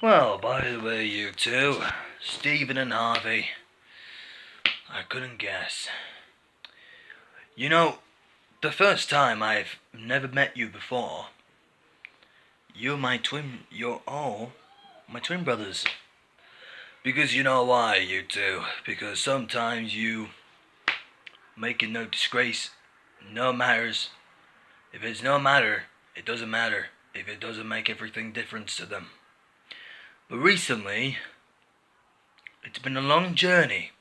Well, by the way, you two, Steven and Harvey, I couldn't guess. You know, the first time I've never met you before, you're all my twin brothers. Because you know why, you two? Because sometimes you making no disgrace, no matters. If it's no matter, it doesn't matter. If it doesn't make everything different to them. But recently, it's been a long journey.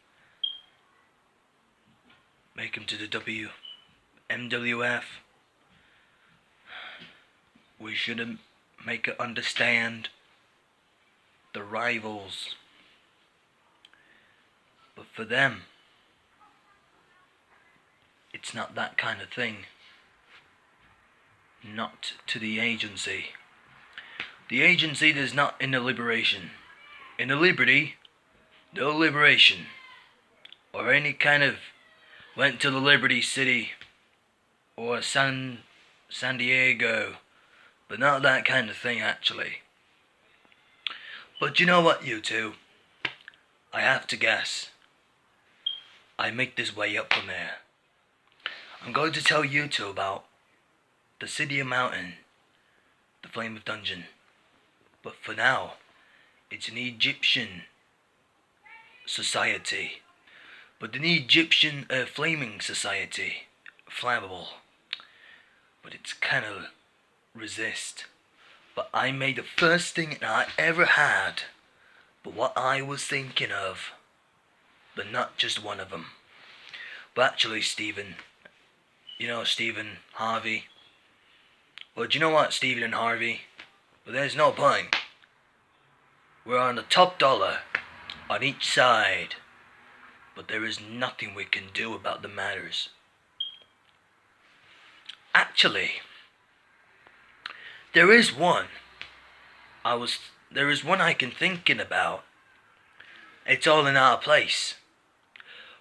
Make him to the MWF. We shouldn't make it understand the rivals. But for them, it's not that kind of thing. Not to the agency. The agency is not in the liberation. In the liberty, no liberation. Or any kind of went to the Liberty City or San Diego. But not that kind of thing actually. But you know what, you two? I have to guess. I make this way up from there. I'm going to tell you two about the City of Mountain, the Flame of Dungeon. But for now, it's an Egyptian society. But an Egyptian flaming society. Flammable. But it's kind of resist. But I made the first thing I ever had. But what I was thinking of. But not just one of them. But actually, Steven. You know Steven, Harvey. Well, do you know what, Steven and Harvey? Well, there's no point. We're on the top dollar. On each side. But there is nothing we can do about the matters. Actually, there is one. There is one I can thinking about. It's all in our place.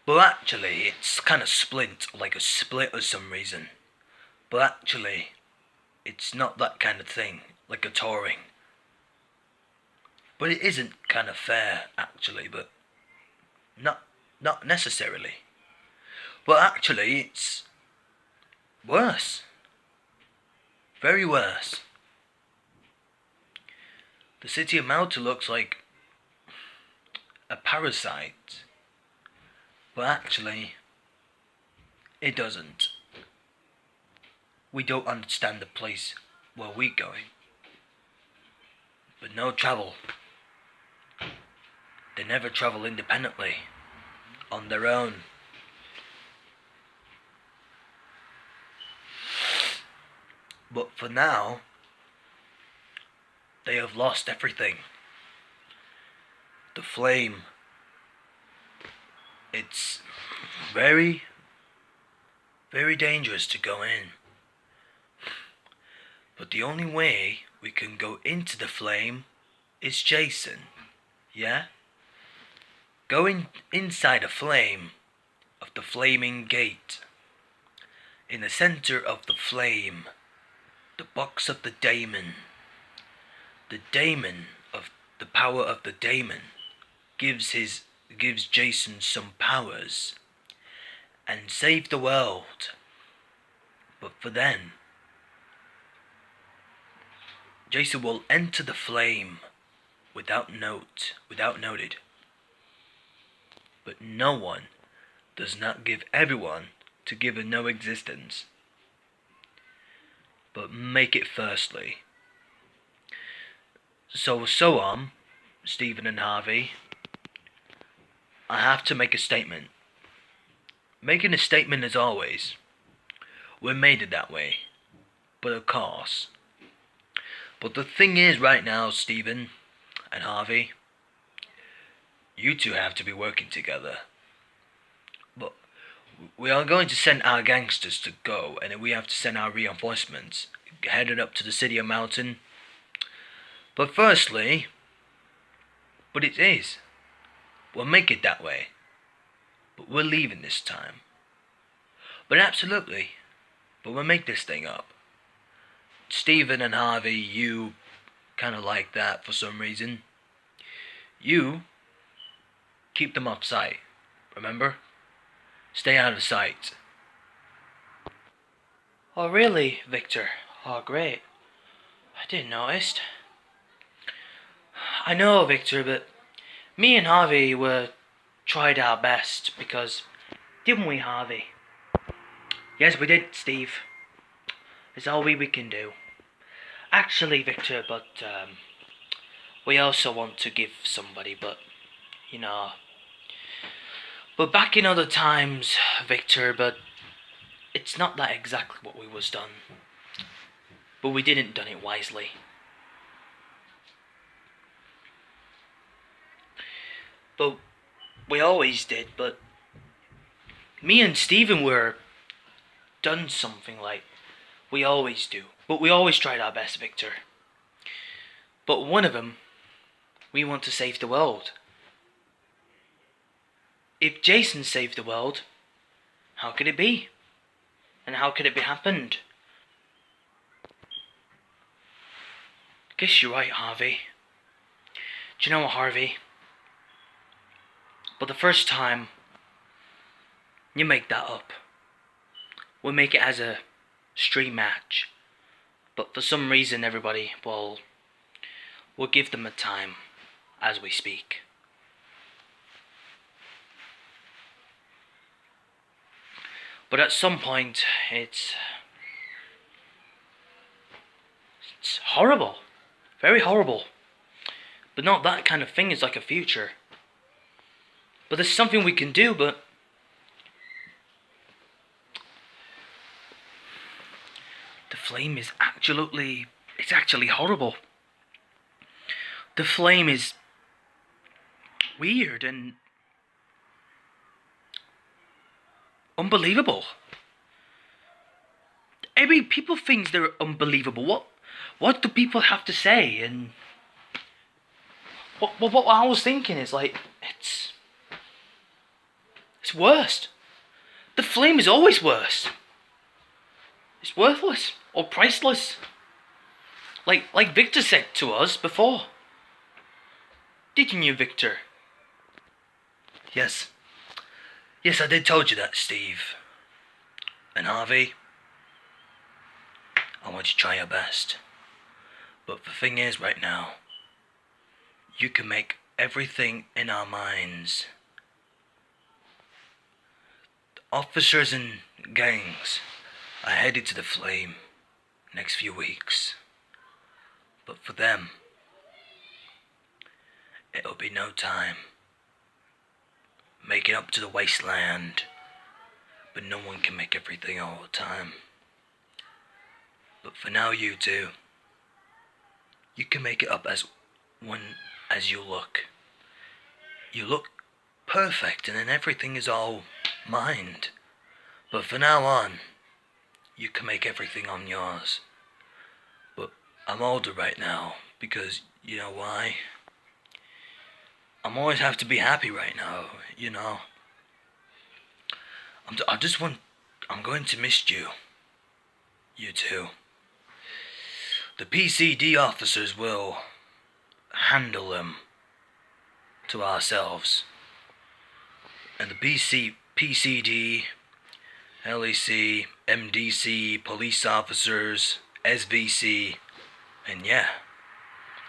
But actually, it's kind of split, like a split for some reason. But actually, it's not that kind of thing, like a touring. But it isn't kind of fair, actually, but not necessarily. But actually, it's worse. Very worse. The city of Malta looks like a parasite. But actually, it doesn't. We don't understand the place where we're going. But no travel. They never travel independently. On their own. But for now, they have lost everything. The flame. It's very, very dangerous to go in. But the only way we can go into the flame is Jason. Yeah? Going inside a flame of the flaming gate. In the center of the flame, the box of the daemon. The daemon of the power of the daemon gives Jason some powers and save the world. But for then, Jason will enter the flame without noted. But no one does not give everyone to give a no existence. But make it firstly. So Steven and Harvey, I have to make a statement. Making a statement as always. We're made it that way. But of course. But the thing is right now, Steven and Harvey, you two have to be working together. But we are going to send our gangsters to go, and we have to send our reinforcements headed up to the City of Mountain. But firstly, it is. We'll make it that way. But we're leaving this time. But absolutely. But we'll make this thing up. Steven and Harvey, you kind of like that for some reason. You keep them off sight, remember? Stay out of sight. Oh, really, Victor? Oh, great. I didn't notice. I know, Victor, but me and Harvey were tried our best because, didn't we, Harvey? Yes, we did, Steve. It's all we can do. Actually, Victor, but we also want to give somebody, but you know. But back in other times, Victor, but it's not that exactly what we was done. But we didn't done it wisely. But we always did, but me and Steven were done something like we always do. But we always tried our best, Victor. But one of them, we want to save the world. If Jason saved the world, how could it be? And how could it be happened? Guess you're right, Harvey. Do you know what, Harvey? But the first time you make that up, we'll make it as a stream match. But for some reason, everybody, well, we'll give them a time as we speak. But at some point, it's horrible. Very horrible. But not that kind of thing, it's like a future. But there's something we can do, but the flame is it's actually horrible. The flame is weird and unbelievable. People think they're unbelievable. What do people have to say? And what I was thinking is like it's worst. The flame is always worse. It's worthless or priceless. Like Victor said to us before. Didn't you, Victor? Yes. Yes, I did told you that, Steve. And Harvey, I want you to try your best. But the thing is, right now, you can make everything in our minds. The officers and gangs are headed to the flame next few weeks. But for them, it'll be no time. Make it up to the wasteland, but no one can make everything all the time. But for now, you two, you can make it up as you look. You look perfect, and then everything is all mind. But for now on, you can make everything on yours. But I'm older right now, because you know why? I'm always have to be happy right now, you know. I'm going to miss you. You too. The PCD officers will handle them to ourselves. And the PCD, LEC, MDC, police officers, SVC, and yeah,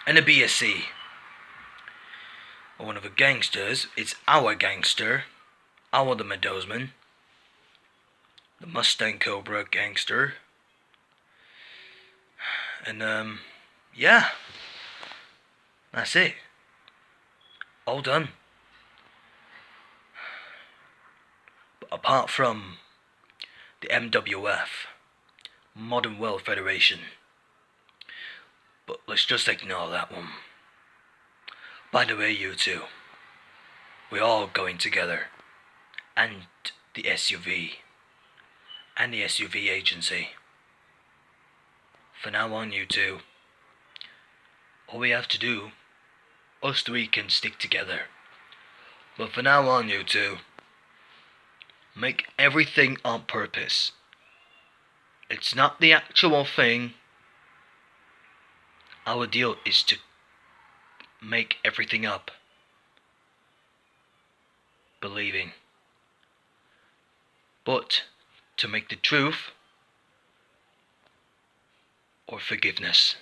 and the BSC. One of the gangsters, it's our gangster, the Mendozaman, the Mustang Cobra gangster, and yeah, that's it, all done. But apart from the MWF, Modern World Federation, but let's just ignore that one. By the way, you two, we're all going together, and the SUV, and the SUV agency. For now on, you two, all we have to do, us three can stick together. But for now on, you two, make everything on purpose. It's not the actual thing. Our deal is to make everything up, believing, but to make the truth or forgiveness.